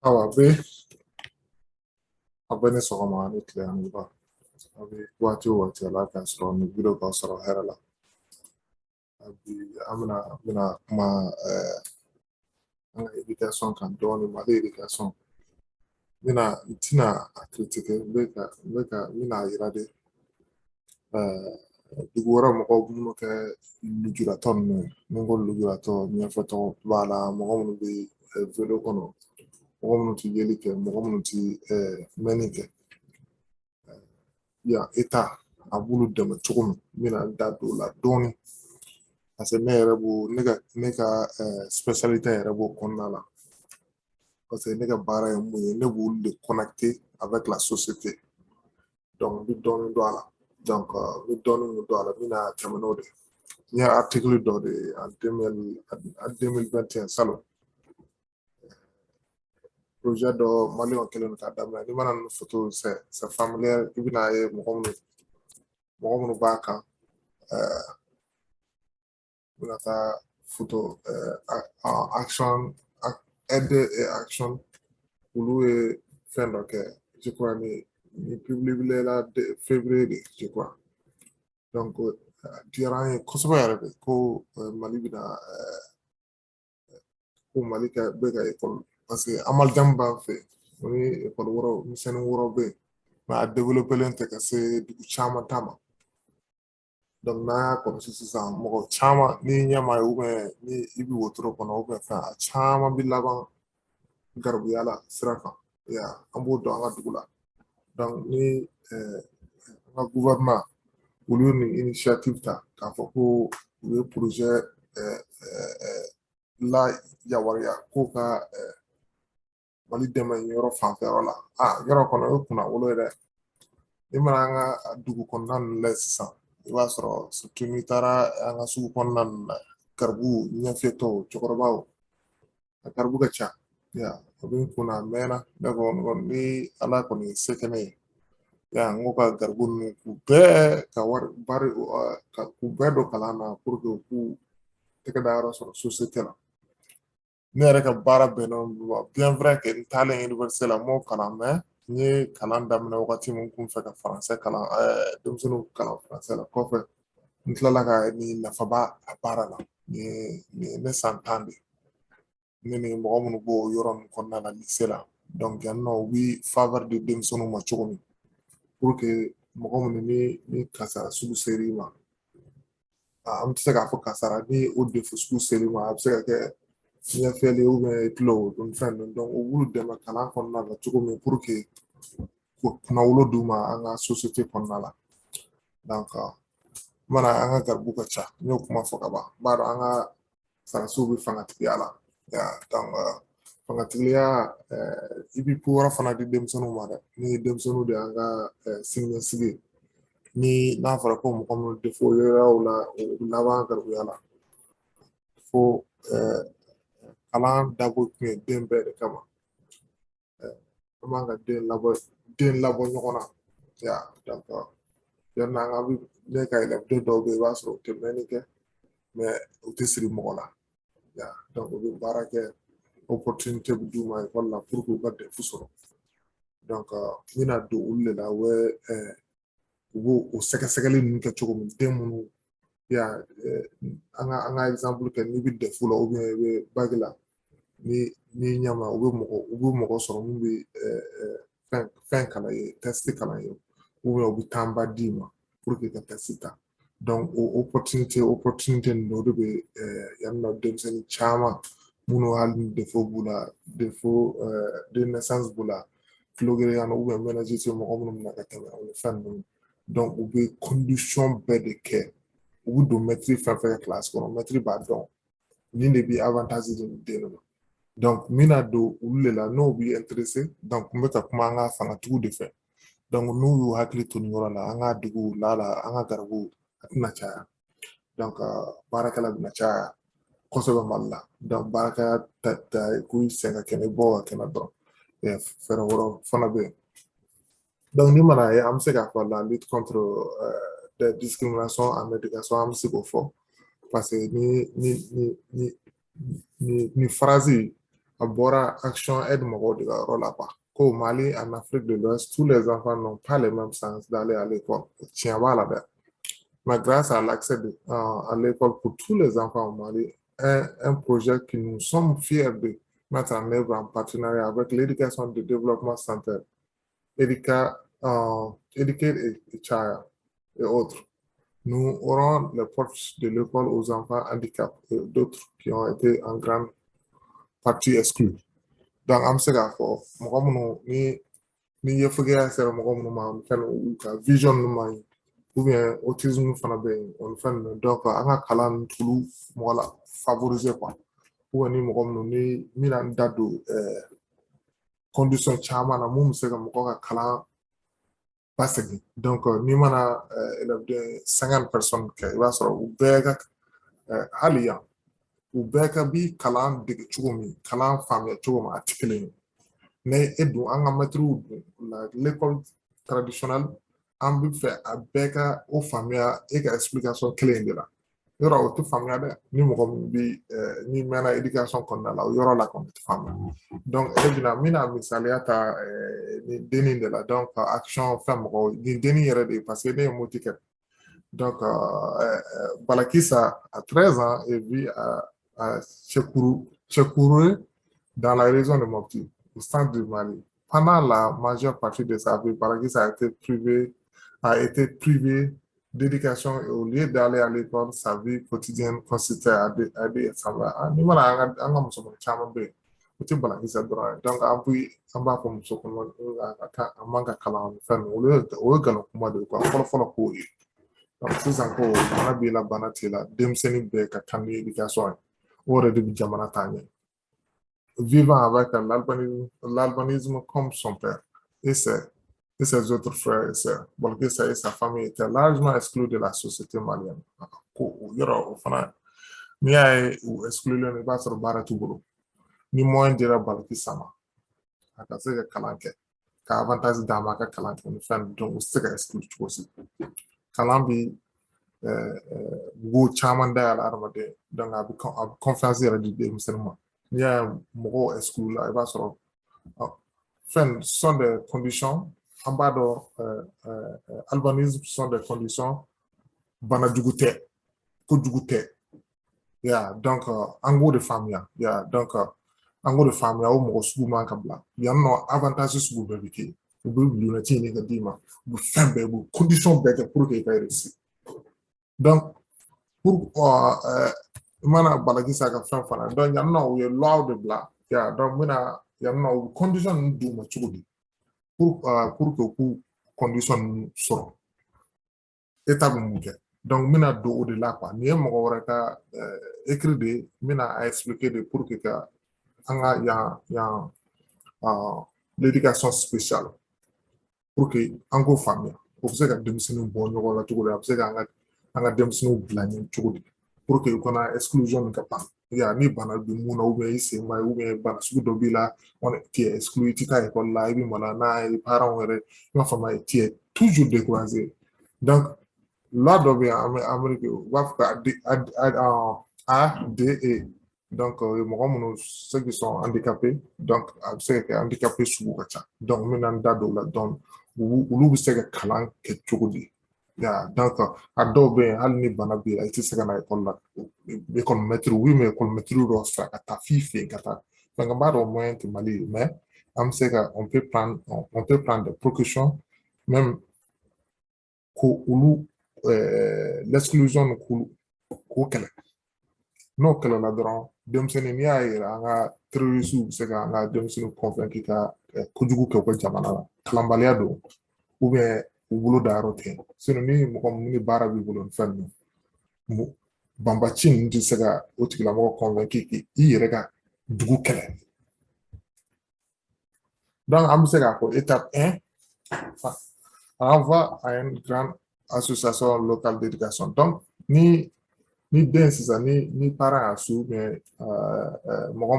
Awa bɛ a bɛ ne sɔgɔma ani tile ani ba a bɛ waati o waati ala k'an sɔrɔ ni biro k'an sɔrɔ hɛrɛ la a bi an bɛna kuma an ka edikasɔn kan dɔɔnin mali edikasɔn n tɛna a kiritike n bɛna a yira de dugu wɛrɛ mɔgɔw minnu kɛ lujuratɔ ninnu ye ni n ko lujuratɔ ɲɛfɔtɔ b'a la mɔgɔ minnu bɛ velo kɔnɔ mɔgɔ minnu tɛ yeli kɛ mɔgɔ minnu tɛ mɛnni kɛ yan eta a b'olu dɛmɛ cogo min n bɛna n da don o la dɔɔnin parce que ne yɛrɛ b'o ne ka specialité yɛrɛ b'o kɔnɔna la parce que ne ka baara ye mun ye ne b'olu de connecter avec la société donc n bɛ dɔɔnin dɔn a la donc n bɛ dɔɔnin min dɔn a la n bɛna tɛmɛ n'o de ye n ye article dɔ de ye en 2021 salon projet dɔ maliyɛnw kɛlen don k'a daminɛ n'i mana nin photo c'est familière i bɛna ye mɔgɔ minnu b'a kan bɛna taa photo action aide et action olu ye fɛn dɔ kɛ je crois ni publié la février de je crois donc a diyara an ye kosɛbɛ yɛrɛ de ko mali bɛna ko mali bɛ ka ekɔli parce que amalijamu b'an fɛ o ni ekɔli wɛrɛw misɛnnin wɛrɛw bɛ yen mɛ a développelen tɛ ka se dugu caman ta ma donc n'an y'a kɔlɔsi sisan mɔgɔ caman ni ɲɛma ye ni i bɛ wotoro kɔnɔ fɛn a caman bɛ laban garibuya la sira kan an b'o dɔn an ka dugu la donc ni an ka gouvernement olu ye nin initiative ta k'a fɔ ko u ye projet la yamaruya ko ka mali dɛmɛ yɔrɔ fanfɛyɔrɔ la yɔrɔ kɔnɔ o ye kunna wolo ye dɛ i mana an ka dugu kɔnɔna ninnu lajɛ sisan i b'a sɔrɔ surtout n'i taara an ka sugu kɔnɔna ninnu na garibu ɲɛfiyetɔw cɛkɔrɔbaw a garibu ka ca o bɛ n kunna a mɛnna ne ko ni ala kɔni ye se kɛ ne ye n ko ka garibu ninnu k'u bɛɛ ka wari bari k'u bɛɛ don kalan na pour que u k'u tɛgɛ da yɔrɔ sɔrɔ société la ne yɛrɛ ka baara bɛnnen ma bien vrai que n taalen université la n m'o kalan mɛ n ye kalan daminɛ wagati min kun fɛ ka faransɛ kalan denmisɛnninw kalan faransɛ la kɔfɛ n tilala ka nin nafaba a baara la nin ye ne san 10 de ne ni mɔgɔ minnu b'o yɔrɔ ninnu kɔnɔna la lycée la donc yan nɔ u bɛ faveur di denmisɛnninw ma cogo min pour que mɔgɔ minnu ni kasara sugu ser'i ma an tɛ se k'a fɔ kasara ni o defu sugu ser'i ma a bɛ se ka kɛ ɲɛfiyɛli i tulo fɛn ninnu donc u b'u dɛmɛ kalan kɔnɔna la cogo min pour que ko kunnawolo d'u ma an ka société kɔnɔna la donc mana an ka garibu ka ca n y'o kuma fɔ ka ban n b'a dɔn an ka sarasiw bɛ fangatigiya la donc fangatigiya i bɛ ko wɛrɛ fana di denmisɛnninw ma dɛ ni denmisɛnninw de y'an ka siniɲɛsigi ye ni n'a fɔra ko mɔgɔ minnu defo yɔrɔw la u bɛ laban garibuya la fo kalan dabɔ tun ye den bɛɛ de kama an b'an ka den labɔ ɲɔgɔn na donc yanni an ka ne ka yɛlɛden dɔw bɛ yen i b'a sɔrɔ u tɛ mɛnni kɛ mɛ u tɛ siri mɔgɔ la donc u bɛ baara kɛ opportunité bɛ d'u ma ekɔli la pour que u ka defu sɔrɔ donc n bɛna don olu de la u b'o o sɛgɛsɛgɛli ninnu kɛ cogo min den minnu an ka exemple kɛ n'i bɛ defu la i bɛ bagi la ni ɲɛma u bɛ mɔgɔ sɔrɔ mun bɛ fɛn kalan ye test kalan ye u bɛ taamba d'i ma pour que ka test ta donc o opportunité ninnu o de bɛ yan nɔ denmisɛnnin caman minnu hali ni defo b'u la de naissance b'u la tulo geren na ménagite mɔgɔ minnu bɛna ka tɛmɛ o ni fɛn ninnu donc u bɛ condition bɛɛ de kɛ u bɛ don mɛtiri fɛn fɛn kɛ kilasi kɔnɔ mɛtiri b'a dɔn nin de bɛ avantage di nin den ma donc n bɛna don olu de la n'o b'i intéressé donc n bɛ ka kuma an ka fangatigiw de fɛ donc n'u y'u hakili to nin yɔrɔ la an ka duguw la an ka garibuw a tɛna caya donc baarakɛla bɛna caya kosɛbɛ mali la donc baarakɛla ta k'u sɛgɛn ka kɛnɛ bɔ ka kɛnɛ dɔrɔn fɛɛrɛ wɛrɛw fana bɛ yen donc ni mana ye an bɛ se k'a fɔ la lutte contre des discriminations en éducation an bɛ se k'o fɔ parce que ni phrase a bɔra action aide mɔgɔw de ka yɔrɔ la quoi. Qu'au Mali, en Afrique de l'Ouest, tous les enfants n'ont pas les mêmes chances d'aller à l'école. Tiens, voilà. Mais grâce à l'accès à l'école pour tous les enfants au Mali, un projet que nous sommes fiers de mettre en œuvre en partenariat avec l'éducation de développement santé, Educate a Child et autres. Nous aurons les portes de l'école aux enfants handicapés et d'autres qui ont été en grande partie exclus. Donc, am se k'a fɔ mɔgɔ minnu ni ɲɛfɔgɛya sera mɔgɔ minnu ma fɛn u ka vision ninnu ma ɲi ou bien autisme fana bɛ yen o ni fɛn ninnu donc an ka kalan ninnu tulu mɔgɔ la favoriser quoi ou bien ni mɔgɔ minnu ni mina n da don condition caman na mun bɛ se ka mɔgɔ ka kalan basegin donc n'i mana élève 50 personnes kɛ i b'a sɔrɔ u bɛɛ ka hali yan u bɛɛ ka bi kalan dege cogo min kalan faamuya cogo min a tɛ kelen ye mais e dun an ka mɛtiriw dun l'école traditionnelle an bɛ fɛ a bɛɛ ka o faamuya e ka explication kelen in de la yɔrɔ o tɛ faamuya dɛ ni mɔgɔ min bɛ ni mɛnna éducation kɔnɔna la o yɔrɔ la kɔni tɛ faamuya donc e bɛna n bɛna misaliya ta nin dennin de la donc action fɛn mɔgɔw nin dennin yɛrɛ de parce que ne ye moti kɛ donc Balakissa a 13 ans et vit à Chekourou dans la région de Mopti, au centre du Mali. Pendant la majeure partie de sa vie, Balakissa a été privé d'éducation et au lieu d'aller à l'école, sa vie quotidienne consistait à aider sa ni mana an ka musoman caman bɛ yen o tɛ Balakissa dɔrɔn ye donc an b'a fɔ muso kɔnɔma ka taa a man ka kalan fɛn ninnu o ye nkalon kuma de ye quoi fɔlɔ k'o ye. Donc, sisan ko bana b'i la bana t'i la denmisɛnnin bɛɛ ka kan ni éducation ye o yɛrɛ de bɛ jamana taa ɲɛ. Vivant avec l'albinisme comme son père et ses autres frères et sœurs, Balakissa et sa famille étaient largement exclus de la société malienne. Ko yɔrɔ o fana n'i y'a ye u exclulen i b'a sɔrɔ baara t'u bolo ni moyen dira Balakissa ma a ka se ka kalan kɛ ka avantage d'a ma a ka kalan kɛ ni fɛn donc u tɛ se ka exclu cogo si. Kalan bi wo caman dayɛlɛ adamaden donc a bɛ confiance yɛrɛ di denmisɛnnin ma n'i y'a ye mɔgɔw exclu la i b'a sɔrɔ fɛn sont des conditions an b'a dɔn albinisme sont des conditions banajugu tɛ kojugu tɛ donc an k'o de faamuya donc an k'o de faamuya o mɔgɔ sugu man ka bila yan nɔ avantage sugu bɛɛ bɛ kɛ u bɛ lunette ɲini ka d'i ma u bɛ fɛn bɛɛ u bɛ condition bɛɛ kɛ pour que i ka réussir donc pour mana Balakissa ka fɛn fana donc yan nɔ u ye loi de bila donc mina yan nɔ u condition ninnu d'u ma cogo di pour que k'u condition ninnu sɔrɔ état bɛ mun kɛ donc mina don o de la quoi nin ye mɔgɔ wɛrɛ ka écrit de ye mina a expliquer de pour que ka an ka yan l'éducation spéciale pour que an k'o faamuya o bɛ se ka denmisɛnninw bɔ ɲɔgɔn la cogo di a bɛ se ka an ka denmisɛnninw bila ɲɛ cogo di pour que u kana exclusion ka ban ni bana bɛ mun na ou bien i sen ma ye ou bien bana sugu dɔ b'i la tu es exclu i tɛ taa école la i bɛ maloya n'a ye parents yɛrɛ i b'a faamuya tu es toujours découragé donc loi dɔ bɛ yan Amérique u b'a fɔ ka ADE donc mɔgɔ minnu ceux qui sont handicapés donc a bɛ se ka kɛ handicapé sugu ka ca donc n bɛna n da don o la donc olu bɛ se ka kalan kɛ cogo di donc a dɔw bɛ yen hali ni bana b'i la i tɛ se ka na école la école maître oui mais école maître dɔ sara ka taa f'i fɛ yen ka taa donc n b'a dɔn moyen tɛ Mali ye mais an bɛ se ka on peut prendre des précautions même ko olu l'exclusion k'o kɛlɛ n'o kɛlɛla dɔrɔn denmisɛnnin n'i y'a yira an ka terroristes bɛ se ka an ka denmisɛnninw convaincre ka kojugu kɛ u ka jamana la kalanbaliya don ou bien u bolo da yɔrɔ tɛ sinon ni mɔgɔ min ni baara b'i bolo ni fɛn ninnu banbaci ninnu tɛ se ka o tigilamɔgɔ convaincre k'i yɛrɛ ka dugu kɛlɛ donc an bɛ se k'a fɔ étape 1 envoie à une grande association locale d'éducation donc ni den sisan ni parent y'a su mɔgɔ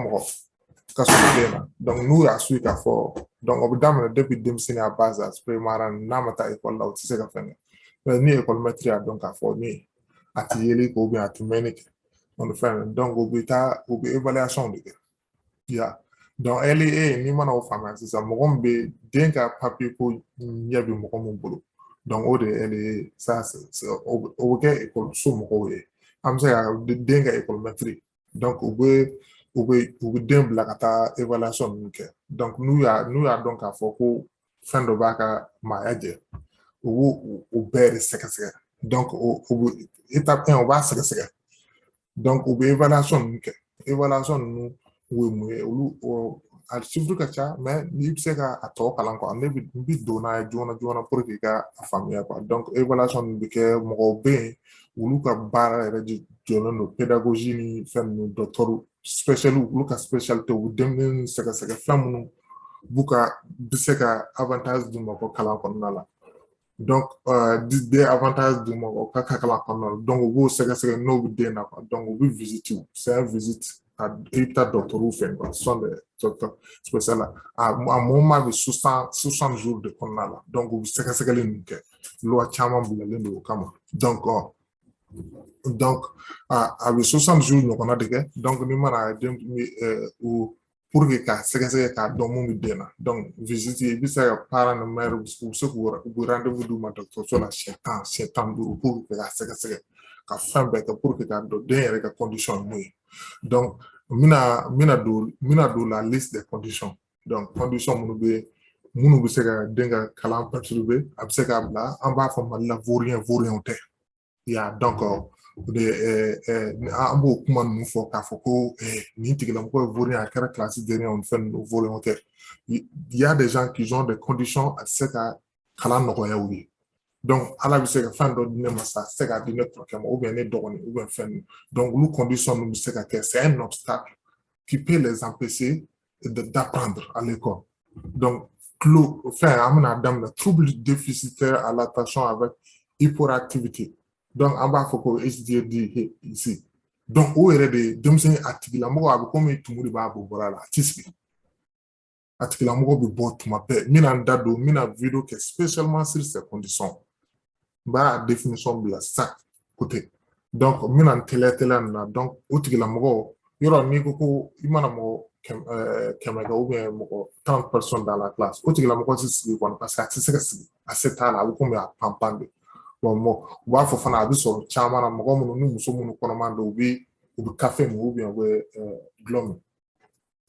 ka sɔrɔ den na donc n'u y'a su k'a fɔ donc o bɛ daminɛ depuis denmisɛnninya base âge primaire n'a ma taa école la o tɛ se ka fɛn kɛ mais ni école maître y'a dɔn k'a fɔ min a tɛ yeli kɛ a tɛ mɛnni kɛ o ni fɛn donc u bɛ évaluation de kɛ Donc LEA ni mana o faamuya sisan mɔgɔ min bɛ den ka papier ko ɲɛ bɛ mɔgɔ min bolo donc o de ye LEA ça o bɛ kɛ ekɔliso mɔgɔw ye an bɛ se ka den ka école donc u bɛ den bila ka taa évaluation ninnu kɛ donc n'u y'a dɔn k'a fɔ ko fɛn dɔ b'a ka maaya jɛ u b'o o bɛɛ de sɛgɛsɛgɛ donc o bɛ étape 1 o b'a sɛgɛsɛgɛ donc u bɛ évaluation ninnu kɛ évaluation ninnu o ye mun ye olu a chiffre ka ca mais n'i bɛ se ka a tɔ kalan quoi ne bɛ don n'a ye joona joona pour que i ka a faamuya quoi donc évaluation ninnu bɛ kɛ mɔgɔw bɛ yen olu ka baara yɛrɛ jɔlen don pédagogie ni fɛn ninnu docteur spécial olu ka spécialité u bɛ denmisɛnnin sɛgɛsɛgɛ fɛn minnu bɛ se ka avantage d'u ma ko kalan kɔnɔna la donc des avantages d'u ma o ka kalan kɔnɔna la donc u b'o sɛgɛsɛgɛ n'o bɛ den na quoi donc u bɛ visite c'est un visite i bɛ taa dɔgɔtɔrɔw fɛ yen quoi ce sont des docteurs spéciaux là a moment bɛ 60 jours de kɔnɔna la donc u bɛ sɛgɛsɛgɛli ninnu kɛ loi caman bilalen don o kama donc a bɛ 60 jours ɲɔgɔnna de kɛ donc ni mana den pour que k'a sɛgɛsɛgɛ k'a dɔn mun bɛ den na donc visite i bɛ se ka parents ni mères u bɛ se k'u rendez-vous d'u ma dɔgɔtɔrɔso la siɲɛ 15 pour que k'a sɛgɛsɛgɛ ka fɛn bɛɛ kɛ pour que k'a dɔn den yɛrɛ ka condition ye mun ye donc mina don la liste des conditions donc condition minnu bɛ se ka den ka kalan perturber a bɛ se k'a bila an b'a fɔ Mali la vaurien tɛ ya donc an b'o kuma ninnu fɔ k'a fɔ ko nin tigilamɔgɔ ye vaurien a kɛra classe dernière ni fɛn ninnu vaurien tɛ il y a des gens qui ont des conditions a tɛ se ka kalan nɔgɔya u ye donc ala bɛ se ka fɛn dɔ di ne ma sa a tɛ se k'a di ne kɔrɔkɛ ma ou bien ne dɔgɔnin ou bien fɛn ninnu donc olu condition ninnu bɛ se ka kɛ c'est un obstacle qui peut les empêcher d'apprendre à l'école donc fɛn an bɛna daminɛ trouble déficitaire à l'attention avec hyperactivité donc an b'a fɔ ko HDD ici donc o yɛrɛ de ye denmisɛnnin a tigilamɔgɔ a bɛ komi tumu de b'a bɔra la a tɛ sigi a tigilamɔgɔ bɛ bɔ tuma bɛɛ n bɛna n da don n bɛna vidéo kɛ spécialement sur ces conditions n b'a définition bila chaque côté donc n bɛna n teliya nin na donc o tigilamɔgɔ yɔrɔ n'i ko ko i mana mɔgɔ kɛmɛ kɛ ou bien mɔgɔ 30 personnes dans la classe o tigilamɔgɔ tɛ sigi kɔni parce que a tɛ se ka sigi a se t'a la a bɛ komi a panpan de bon u b'a fɔ fana a bɛ sɔrɔ caman na mɔgɔ minnu ni muso minnu kɔnɔman don u bɛ kafe min ou bien u bɛ gulɔ min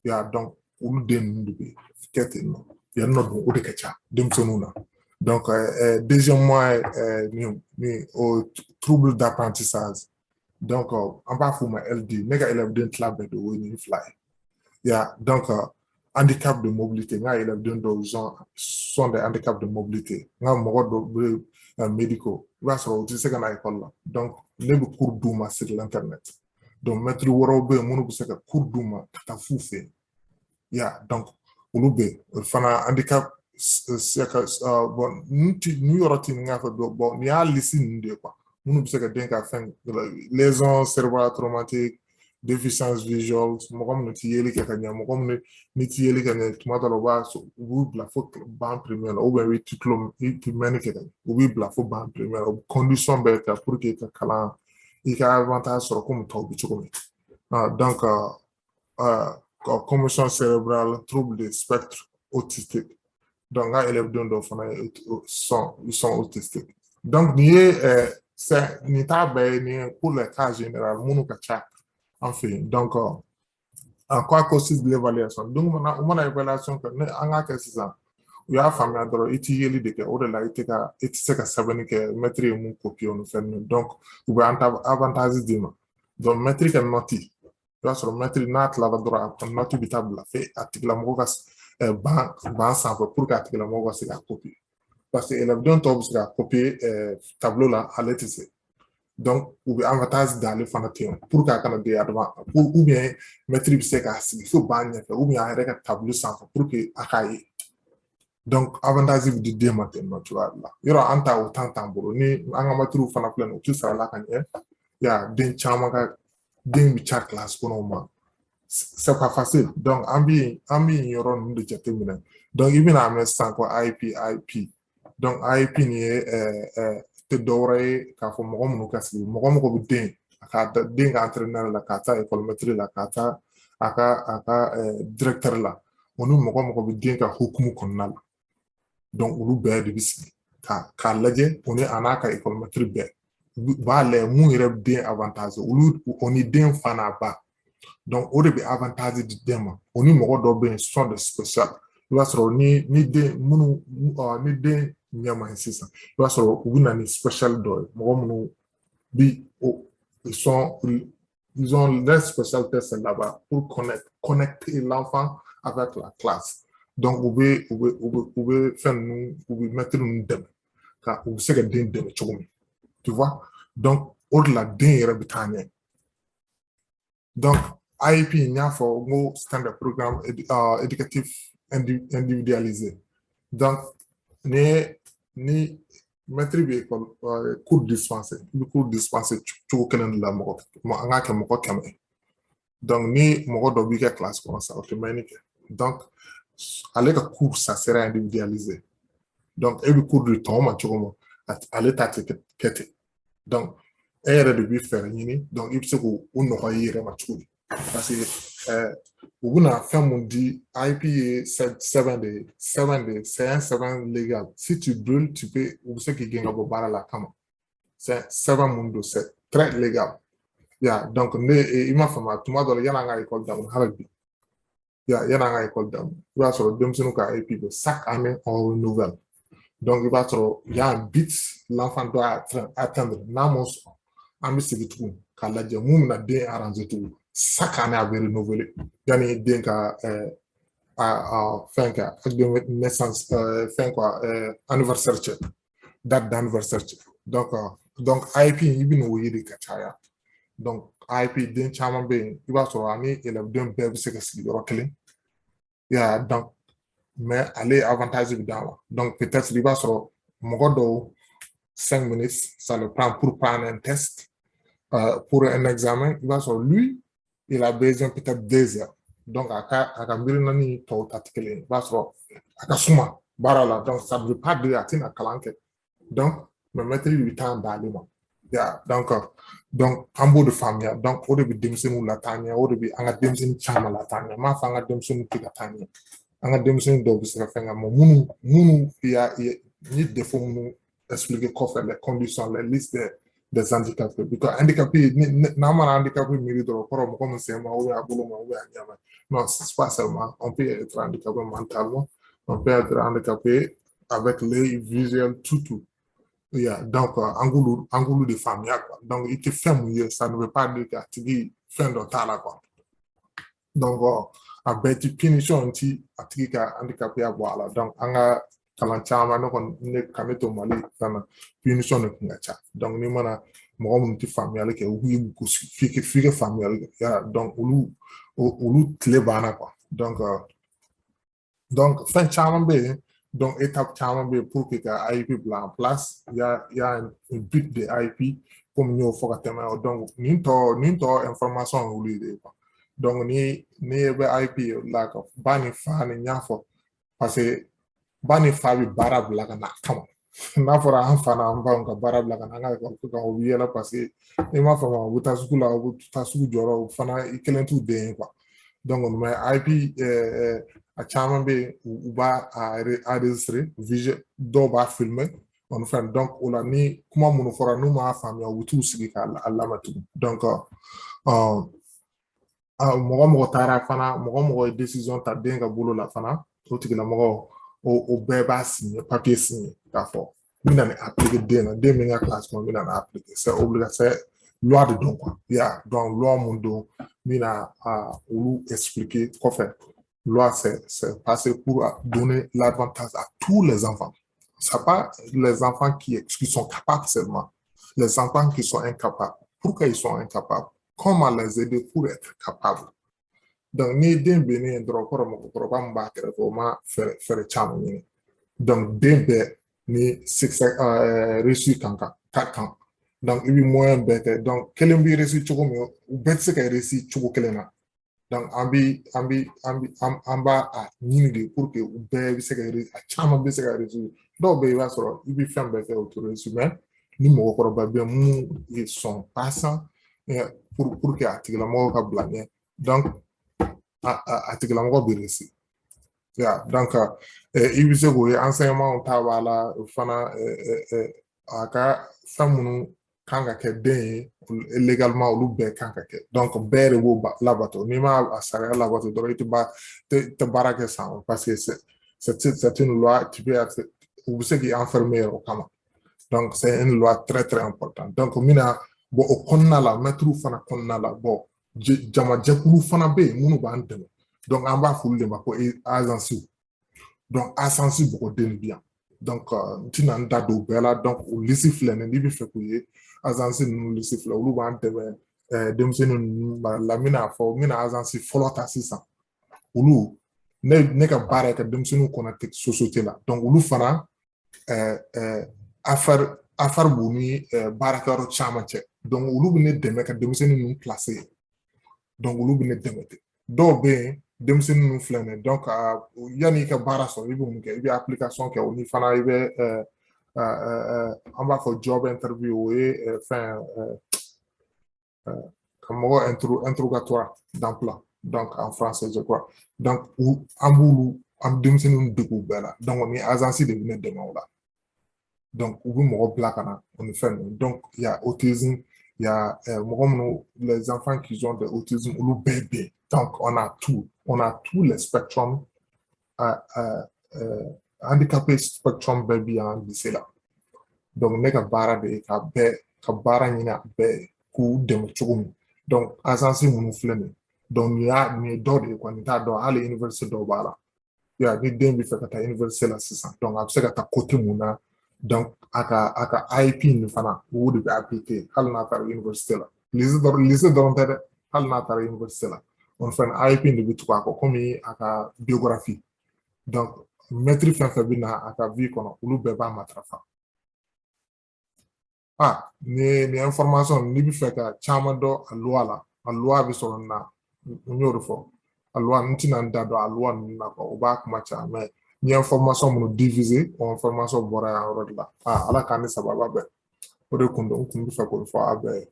ya donc olu den ninnu de bɛ kɛ ten nɔ yan nɔ dun o de ka ca denmisɛnninw na donc deuxièmement ni o trouble d'apprentissage donc an b'a fɔ o ma LD ne ka élèveden tila bɛɛ de o ye nin fila ye ya donc handicap de mobilité n ka élèveden dɔw sont des handicaps de mobilité n ka mɔgɔ dɔw bɛ médicaux i b'a sɔrɔ u tɛ se ka na école la donc ne bɛ cours d'u ma sur l'internet donc maître wɛrɛw bɛ yen minnu bɛ se ka cours d'u ma ka taa f'u fɛ yen ya donc olu bɛ yen fana handicap bon ni yɔrɔ ti nin k'a fɔ bon nin y'a liste ninnu de ye quoi minnu bɛ se ka den ka fɛn lésion cérébrale traumatique déficience visuelle mɔgɔ minnu tɛ yeli kɛ ka ɲɛ mɔgɔ minnu ni tɛ yeli ka ɲɛ tuma dɔ la u b'u bila fo ban primaire la ou bien i tɛ mɛnni kɛ ka ɲɛ u b'i bila fo ban primaire la condition bɛɛ kɛ pour que i ka kalan i ka avantage sɔrɔ komi tɔw bɛ cogo min donc commotion cérébrale trouble de spectre autistique donc n ka élèveden dɔw fana ils sont autistiques donc nin ye nin t'a bɛɛ ye nin pour les cas général minnu ka ca an fɛ yen donc en quoi consiste l'évaluation donc u mana évaluation kɛ ne an k'a kɛ sisan u y'a faamuya dɔrɔn i tɛ yeli de kɛ o de la i tɛ se ka sɛbɛnni kɛ maître ye mun copier o ni fɛn ninnu donc u bɛ avantage d'i ma donc maître ka nɔti i b'a sɔrɔ maître n'a tilala dɔrɔn a nɔti bɛ taa bila fɛ a tigilamɔgɔ ka ban sanfɛ pour que a tigilamɔgɔ ka se ka copier parce que élèveden tɔw bɛ se ka copier tableau la ale tɛ se donc u bɛ avantage d'ale fana ten pour que a kana den adama ou bien maître bɛ se k'a sigi fo ban ɲɛfɛ ou bien a yɛrɛ ka tableau sanfɛ pour que a k'a ye donc avantage bɛ di den ma ten nɔ cogoya de la yɔrɔ an ta o temps t'an bolo ni an ka maître fana filɛ nin ye u tɛ sara la ka ɲɛ ya den caman ka den bɛ ca classe kɔnɔ o ma c'est pas facile donc an bɛ nin yɔrɔ ninnu de jateminɛ donc i bɛna mɛn sisan ko IEP donc IEP nin ye tɛ dɔwɛrɛ ye k'a fɔ mɔgɔ minnu ka sigi mɔgɔ bɛ den ka entraîneur la k'a taa école maître la k'a taa directeur la o ni mɔgɔ bɛ den ka hukumu kɔnɔna la donc olu bɛɛ de bɛ sigi k'a lajɛ o ni a n'a ka école-maître bɛɛ u b'a lajɛ mun yɛrɛ bɛ den avantage olu o ni den fa n'a ba donc o de bɛ avantage di den ma o ni mɔgɔ dɔw bɛ yen sont de spécial i b'a sɔrɔ ni den minnu ni den ɲɛ ma ɲi sisan i b'a sɔrɔ u bɛ na ni spécial dɔ ye mɔgɔ minnu bi ils ont leur spécialité c'est là-bas pour connecter l'enfant avec la classe donc u bɛ fɛn ninnu u bɛ mɛtiri ninnu dɛmɛ ka u bɛ se ka den dɛmɛ cogo min tu vois donc o de la den yɛrɛ bɛ taa ɲɛ donc IEP n y'a fɔ n ko standard programme éducatif individualisé donc ni maître bɛ cours dispensé i bɛ cours dispensé cogo kelen de la an k'a kɛ mɔgɔ 100 donc ni mɔgɔ dɔ b'i ka classe kɔnɔ sa o tɛ mɛnni kɛ donc ale ka cours ça sera individualisé donc e bɛ cours di tɔw ma cogo min ale ta tɛ kɛ ten donc e yɛrɛ de bɛ fɛɛrɛ ɲini donc i bɛ se k'o nɔgɔya i yɛrɛ ma cogo di parce que u bɛna fɛn mun di IEP ye sɛbɛn de ye c'est un sɛbɛn légal si tu brûles tu peux u bɛ se k'i gɛn ka bɔ baara la kama c'est sɛbɛn mun don c'est très légal donc i m'a faamu tuma dɔ la yan'an ka école daminɛ hali bi yan'an ka école daminɛ i b'a sɔrɔ denmisɛnninw ka IEP bɛ chaque année on renouvelle donc i b'a sɔrɔ il y a un but l'enfant doit atteindre n'a m'o sɔrɔ an bɛ segin tugun k'a lajɛ mun bɛna den arranger tugun chaque année a bɛ renouveler yanni den ka fɛn kɛ acte de naissance fɛn quoi anniversaire cɛ date d'anniversaire cɛ donc IEP i bɛ n'o yiri ka caya donc IEP den caman bɛ yen i b'a sɔrɔ ani élèveden bɛɛ bɛ se ka sigi yɔrɔ kelen donc mais ale avantage bɛ d'a ma donc peut-être i b'a sɔrɔ mɔgɔ dɔw 5 minutes ça le prend pour prendre un test pour un examen i b'a sɔrɔ lui il a besoin peut-être 2 heures donc a ka miirina ni tɔw ta tɛ kelen ye i b'a sɔrɔ a ka suma baara la donc ça ne veut pas dire a tɛna kalan kɛ donc mais maître bɛ temps d'ale ma donc an b'o de faamuya donc o de bɛ denmisɛnninw lataa ɲɛ o de bɛ an ka denmisɛnnin caman lataa ɲɛ n m'a fɔ an ka denmisɛnninw tɛ ka taa ɲɛ an ka denmisɛnnin dɔw bɛ se ka fɛn kɛ mais minnu ni défaut minnu expliqué kɔfɛ les conditions les listes des handicapés because handicapé n'a mana handicapé miiri dɔrɔn kɔrɔ mɔgɔ min sen ma ou bien a bolo ma ou bien a ɲɛ ma non c'est pas seulement on peut être handicapé mentalement on peut être handicapé avec l'œil visuel tout donc an k'olu de faamuya quoi donc i tɛ fɛn mun ye ça ne veut pas dire k'a tigi fɛn dɔ t'a la quoi donc a bɛɛ ti punition ti a tigi ka handicapeya bɔ a la donc an ka kalan caman ne ka ne to Mali fɛn na punition de tun ka ca donc ni mana mɔgɔ minnu tɛ faamuyali kɛ u b'i gosi f'i ka faamuyali kɛ donc olu tile banna quoi donc fɛn caman bɛ yen donc étape caman bɛ yen pour que ka IEP bila en place il y a un but de IEP comme n y'o fɔ ka tɛmɛ donc nin tɔ information ye olu de ye quoi donc ni bɛ IEP la ka ba ni fa ni n y'a fɔ parce que ba ni fa bɛ baara bila ka na kama n'a fɔra an fa n'an baw ka baara bila ka na an ka ekɔli kan u bɛ yɛlɛ parce que i m'a faamu u bɛ taa sugu la u bɛ taa sugu jɔyɔrɔ fana i kelen t'u den ye quoi donc mais IEP a caman bɛ yen u b'a enregistrer dɔw b'a filmer ɔni fɛn donc o la ni kuma minnu fɔra n'u m'a faamuya u bɛ t'u sigi k'a lamɛn tugun donc mɔgɔ taara fana mɔgɔ ye décision ta den ka bolo la fana o tigilamɔgɔ o bɛɛ b'a signé papier signé k'a fɔ n bɛna nin appliquer den na den min ka classe kɔnɔ n bɛna nin appliquer c'est obligatoire loi de don quoi donc loi mun don n bɛna olu expliquer kɔfɛ loi c'est passé pour donner l'avantage à tous les enfants c'est pas les enfants qui sont capables seulement les enfants qui sont incapables pourquoi ils sont incapables comment les aider pour être capables donc ni den bɛ ne ye dɔrɔn kɔrɔ mɔgɔkɔrɔba min b'a kɛrɛfɛ o ma fɛɛrɛ caman ɲini donc den bɛɛ ni réussir kan donc i bɛ moyen bɛɛ kɛ donc kelen bɛ réussir cogo min u bɛɛ tɛ se ka réussir cogo kelen na donc an b'a ɲini de pour que u bɛɛ bɛ se ka réussir a caman bɛ se ka réussir dɔw bɛ yen i b'a sɔrɔ i bɛ fɛn bɛɛ kɛ o tɛ réussir mais ni mɔgɔkɔrɔba bɛ mun sont patients pour que a tigilamɔgɔ ka bila ɲɛ donc a tigilamɔgɔ bɛ réussir donc i bɛ se k'o ye enseignement ta b'a la fana a ka fɛn minnu kan ka kɛ den ye légalement olu bɛɛ kan ka kɛ donc bɛɛ de b'o labato n'i ma a sariya labato dɔrɔn i tɛ baara kɛ san parce que c'est une loi tu peux être u bɛ se k'i enfermer o kama donc c'est une loi très très importante donc mina bon o kɔnɔna la mɛtiriw fana kɔnɔna la bon jamajɛkulu fana bɛ yen minnu b'an dɛmɛ donc an b'a f'olu de ma ko agence donc agence bɔgɔden de bi yan donc n tɛna n da don o bɛɛ la donc o lisi filɛ nin n'i bɛ fɛ k'u ye agence ninnu lisi filɛ olu b'an dɛmɛ denmisɛnnin ninnu marali la n bɛna fɔ n bɛna agence fɔlɔ ta sisan olu ne ka baara ye ka denmisɛnninw kɔnɔ société la donc olu fana affaire b'u ni baarakɛyɔrɔ caman cɛ donc olu bɛ ne dɛmɛ ka denmisɛnnin ninnu placer donc olu bɛ ne dɛmɛ ten dɔw bɛ yen denmisɛnnin ninnu filɛ nin ye donc yanni i ka baara sɔrɔ i bɛ mun kɛ i bɛ application kɛ o ni fana i bɛ an b'a fɔ job interview o ye fɛn ka mɔgɔ interrogatoire d'emploi donc en français je crois donc an b'olu an denmisɛnninw dege u bɛɛ la donc ni agence de bɛ ne dɛmɛ o la donc u bɛ mɔgɔ bila ka na o ni fɛn ninnu donc il y a autisme il y a les enfants qui ont de autisme olu bɛɛ bɛ yen donc on a tous les spectrums handicapé spectrum bɛɛ bi yan lycée la donc ne ka baara de ye ka baara ɲini a bɛɛ k'u dɛmɛ cogo min donc agence minnu filɛ nin donc nin ye dɔ de ye quoi nin t'a dɔn hali université dɔw b'a la ni den bɛ fɛ ka taa université la sisan donc a bɛ se ka taa côté mun na donc a ka IEP nin fana o de bɛ appliquer hali n'a taara université la lycée dɔrɔn tɛ dɛ hali n'a taara université la on fana IEP de bɛ tugu a kɔ komi a ka biographie donc maître fɛn fɛn bɛ na a ka vie kɔnɔ olu bɛɛ b'a matarafa nin information n'i bɛ fɛ ka caman dɔn a loi bɛ sɔrɔ nin na n y'o de fɔ a loi n tɛna n da don a loi ninnu na o b'a kuma ca mais n ye information minnu diviser o information bɔra yan yɔrɔ de la ala k'an ni sababa bɛn o de kun don n kun bɛ fɛ k'o fɔ a bɛɛ ye